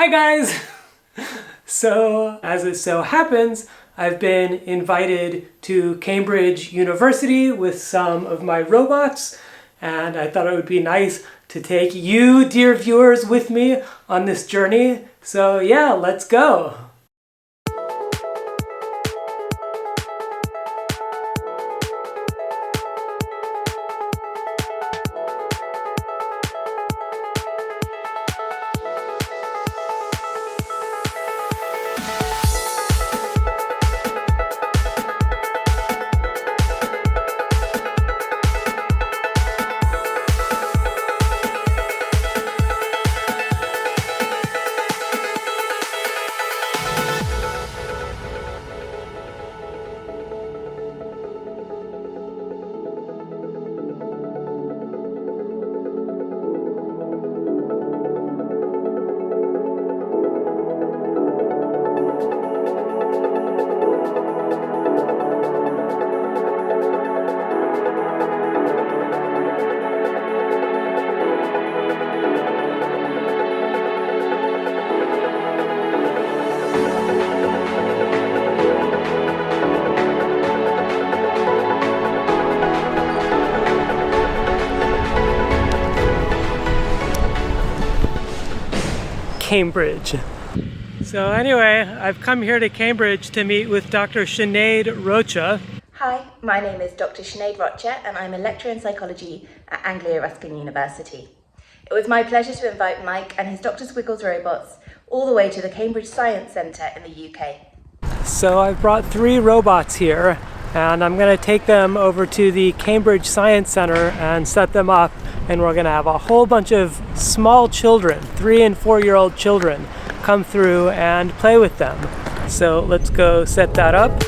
Hi guys! So, as it so happens, I've been invited to Cambridge University with some of my robots, and I thought it would be nice to take you, dear viewers, with me on this journey. So yeah, let's go! Cambridge. So anyway, I've come here to Cambridge to meet with Dr. SINEAD ROCHA. Hi, my name is Dr. SINEAD ROCHA and I'm a lecturer in psychology at ANGLIA RUSKIN University. It was my pleasure to invite Mike and his Dr. Squiggles robots all the way to the Cambridge Science Centre in the UK. So I've brought 3 robots here, and I'm going to take them over to the Cambridge Science Centre and set them up, and we're going to have a whole bunch of small children, 3 and 4-year-old children, come through and play with them. So let's go set that up.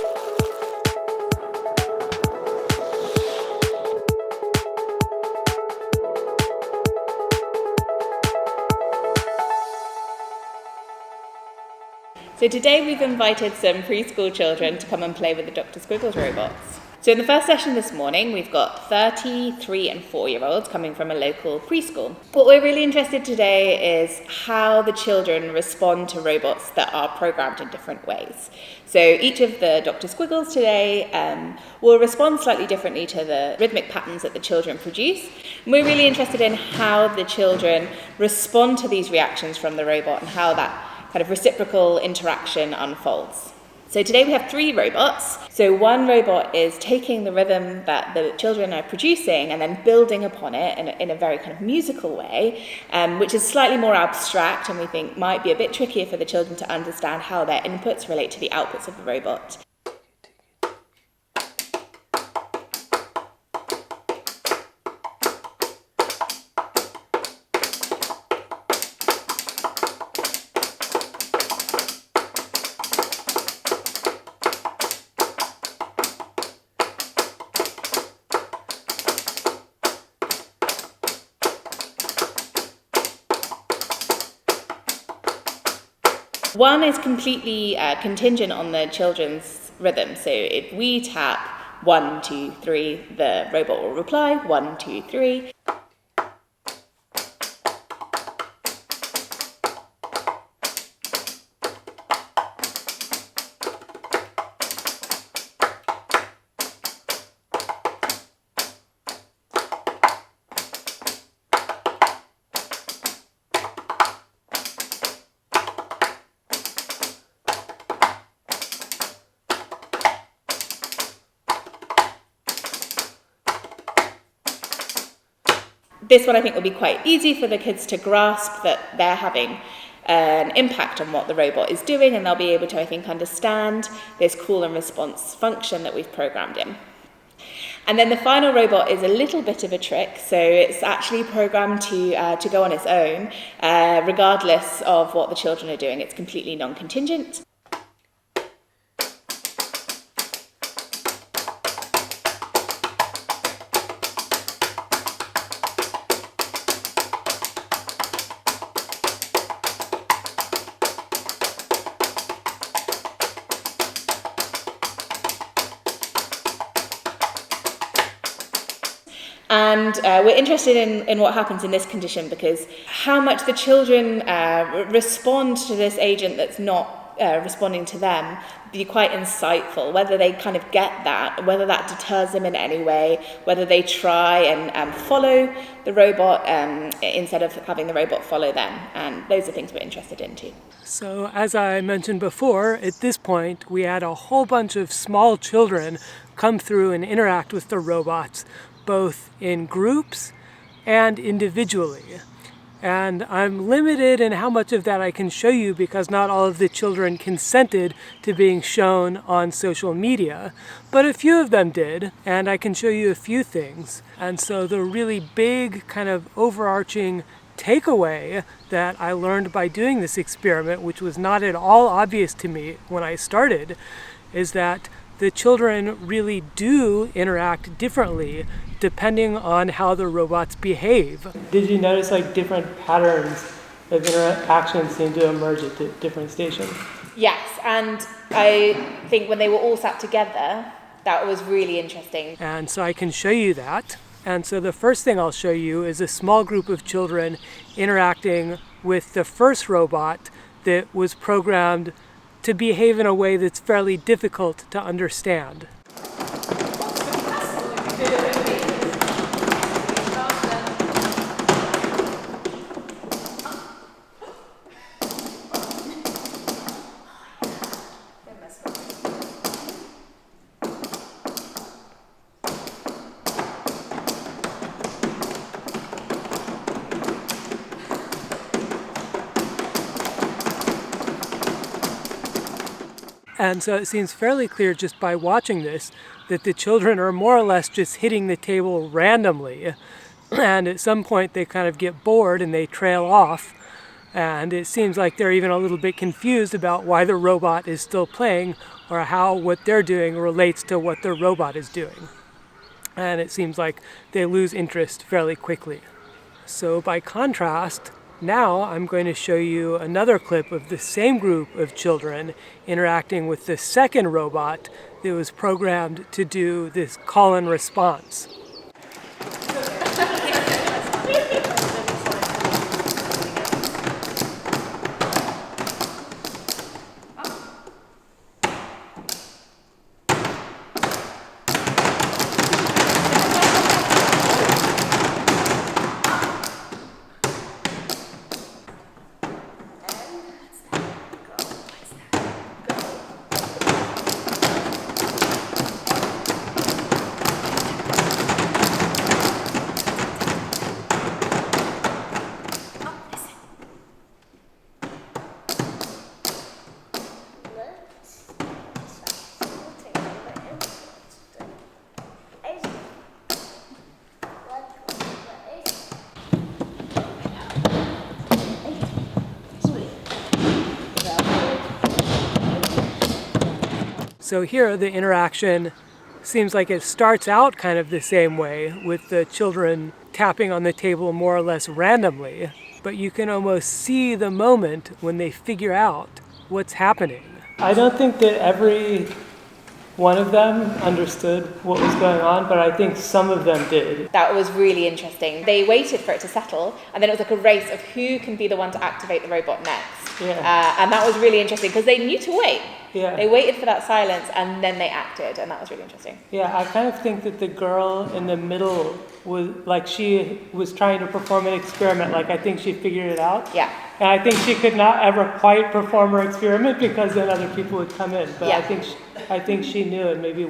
So today we've invited some preschool children to come and play with the Dr. Squiggles robots. So in the first session this morning, we've got 33 and 4-year-olds coming from a local preschool. What we're really interested today is how the children respond to robots that are programmed in different ways. So each of the Dr. Squiggles today will respond slightly differently to the rhythmic patterns that the children produce. And we're really interested in how the children respond to these reactions from the robot and how that kind of reciprocal interaction unfolds. So today we have 3 robots. So one robot is taking the rhythm that the children are producing and then building upon it in a very kind of musical way, which is slightly more abstract and we think might be a bit trickier for the children to understand how their inputs relate to the outputs of the robot. One is completely contingent on the children's rhythm. So if we tap 1, 2, 3, the robot will reply 1, 2, 3. This one I think will be quite easy for the kids to grasp that they're having an impact on what the robot is doing, and they'll be able to, I think, understand this call and response function that we've programmed in. And then the final robot is a little bit of a trick, so it's actually programmed to go on its own, regardless of what the children are doing. It's completely non-contingent. And we're interested in what happens in this condition, because how much the children respond to this agent that's not responding to them be quite insightful, whether they kind of get that, whether that deters them in any way, whether they try and follow the robot instead of having the robot follow them. And those are things we're interested in too. So as I mentioned before, at this point we had a whole bunch of small children come through and interact with the robots, both in groups and individually. And I'm limited in how much of that I can show you because not all of the children consented to being shown on social media, but a few of them did, and I can show you a few things. And so the really big kind of overarching takeaway that I learned by doing this experiment, which was not at all obvious to me when I started, is that the children really do interact differently depending on how the robots behave. Did you notice like different patterns of interaction seem to emerge at different stations? Yes, and I think when they were all sat together, that was really interesting. And so I can show you that. And so the first thing I'll show you is a small group of children interacting with the first robot that was programmed to behave in a way that's fairly difficult to understand. And so it seems fairly clear just by watching this that the children are more or less just hitting the table randomly. And at some point they kind of get bored and they trail off. And it seems like they're even a little bit confused about why the robot is still playing or how what they're doing relates to what the robot is doing. And it seems like they lose interest fairly quickly. So by contrast, now I'm going to show you another clip of the same group of children interacting with the second robot that was programmed to do this call and response. So here the interaction seems like it starts out kind of the same way, with the children tapping on the table more or less randomly, but you can almost see the moment when they figure out what's happening. I don't think that every one of them understood what was going on, but I think some of them did. That was really interesting. They waited for it to settle, and then it was like a race of who can be the one to activate the robot next. Yeah. And that was really interesting because they knew to wait. Yeah. They waited for that silence and then they acted, and that was really interesting. Yeah, I kind of think that the girl in the middle was like, she was trying to perform an experiment. Like, I think she figured it out. Yeah. And I think she could not ever quite perform her experiment because then other people would come in. But yeah. I think she knew, and maybe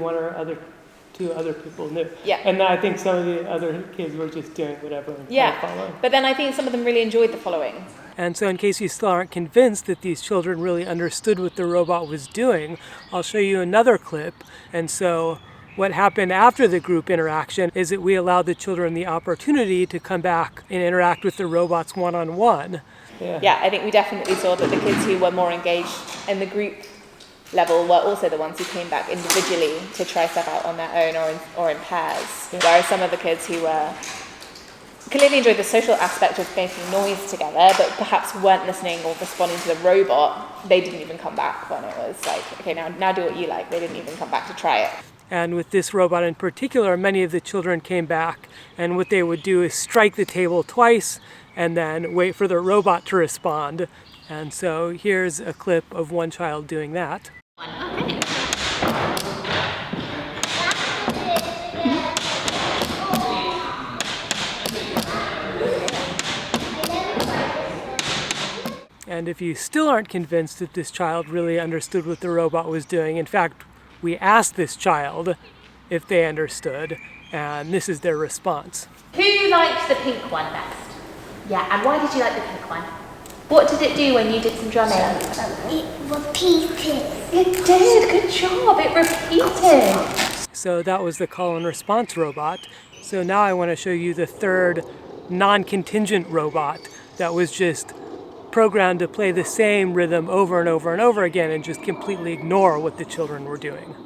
two other people knew. Yeah. And then I think some of the other kids were just doing whatever and following. But then I think some of them really enjoyed the following. And so in case you still aren't convinced that these children really understood what the robot was doing, I'll show you another clip. And so what happened after the group interaction is that we allowed the children the opportunity to come back and interact with the robots one-on-one. Yeah, I think we definitely saw that the kids who were more engaged in the group level were also the ones who came back individually to try stuff out on their own or in pairs. Yeah. Whereas some of the kids who were clearly enjoyed the social aspect of making noise together, but perhaps weren't listening or responding to the robot, they didn't even come back when it was like, okay, now do what you like. They didn't even come back to try it. And with this robot in particular, many of the children came back, and what they would do is strike the table twice and then wait for the robot to respond. And so here's a clip of one child doing that. Okay. And if you still aren't convinced that this child really understood what the robot was doing, in fact, we asked this child if they understood, and this is their response. Who liked the pink one best? Yeah, and why did you like the pink one? What did it do when you did some drumming? It repeated. It did, good job, it repeated. So that was the call and response robot. So now I want to show you the third non-contingent robot that was just programmed to play the same rhythm over and over and over again and just completely ignore what the children were doing.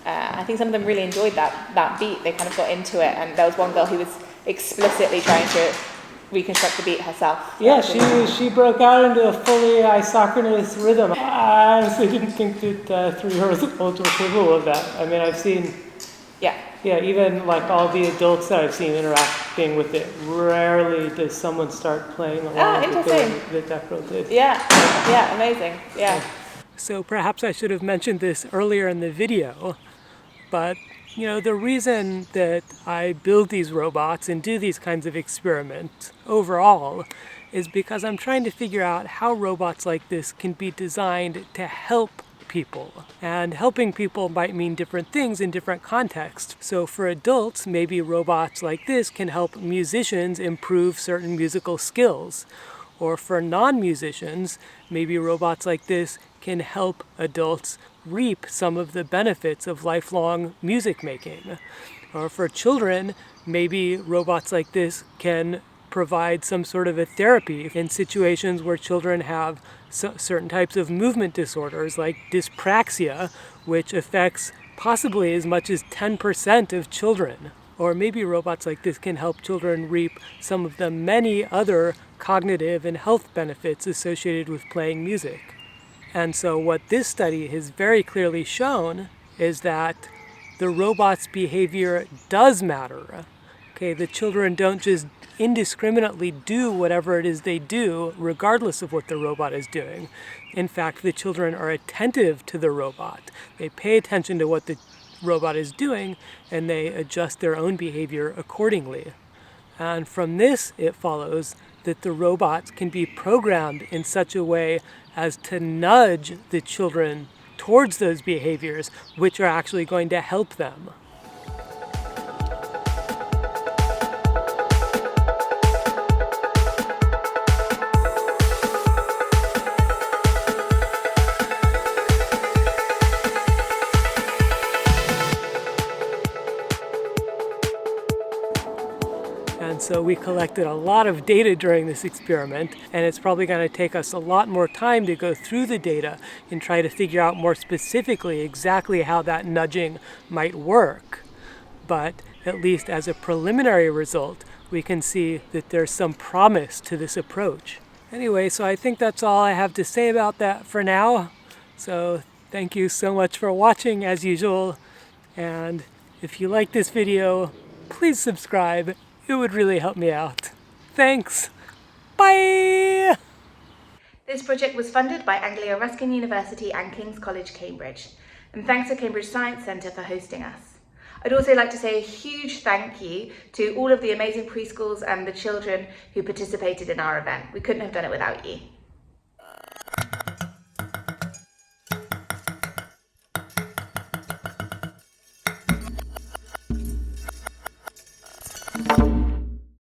I think some of them really enjoyed that beat. They kind of got into it, and there was one girl who was explicitly trying to reconstruct the beat herself. Yeah, she broke out into a fully isochronous rhythm. I honestly didn't think that 3-year-olds were capable of that. I mean, I've seen, even like all the adults that I've seen interacting with it, rarely does someone start playing along with the way that that girl did. Yeah, amazing, yeah. So perhaps I should have mentioned this earlier in the video, but the reason that I build these robots and do these kinds of experiments overall is because I'm trying to figure out how robots like this can be designed to help people. And helping people might mean different things in different contexts. So for adults, maybe robots like this can help musicians improve certain musical skills. Or for non-musicians, maybe robots like this can help adults reap some of the benefits of lifelong music making. Or for children, maybe robots like this can provide some sort of a therapy in situations where children have certain types of movement disorders like dyspraxia, which affects possibly as much as 10% of children. Or maybe robots like this can help children reap some of the many other cognitive and health benefits associated with playing music. And so what this study has very clearly shown is that the robot's behavior does matter. Okay, the children don't just indiscriminately do whatever it is they do, regardless of what the robot is doing. In fact, the children are attentive to the robot. They pay attention to what the robot is doing, and they adjust their own behavior accordingly. And from this, it follows that the robots can be programmed in such a way as to nudge the children towards those behaviors, which are actually going to help them. And so we collected a lot of data during this experiment, and it's probably going to take us a lot more time to go through the data and try to figure out more specifically exactly how that nudging might work. But at least as a preliminary result, we can see that there's some promise to this approach. Anyway, so I think that's all I have to say about that for now. So thank you so much for watching as usual. And if you like this video, please subscribe. It would really help me out. Thanks. Bye! This project was funded by ANGLIA, RUSKIN University and King's College, Cambridge. And thanks to Cambridge Science Centre for hosting us. I'd also like to say a huge thank you to all of the amazing preschools and the children who participated in our event. We couldn't have done it without you.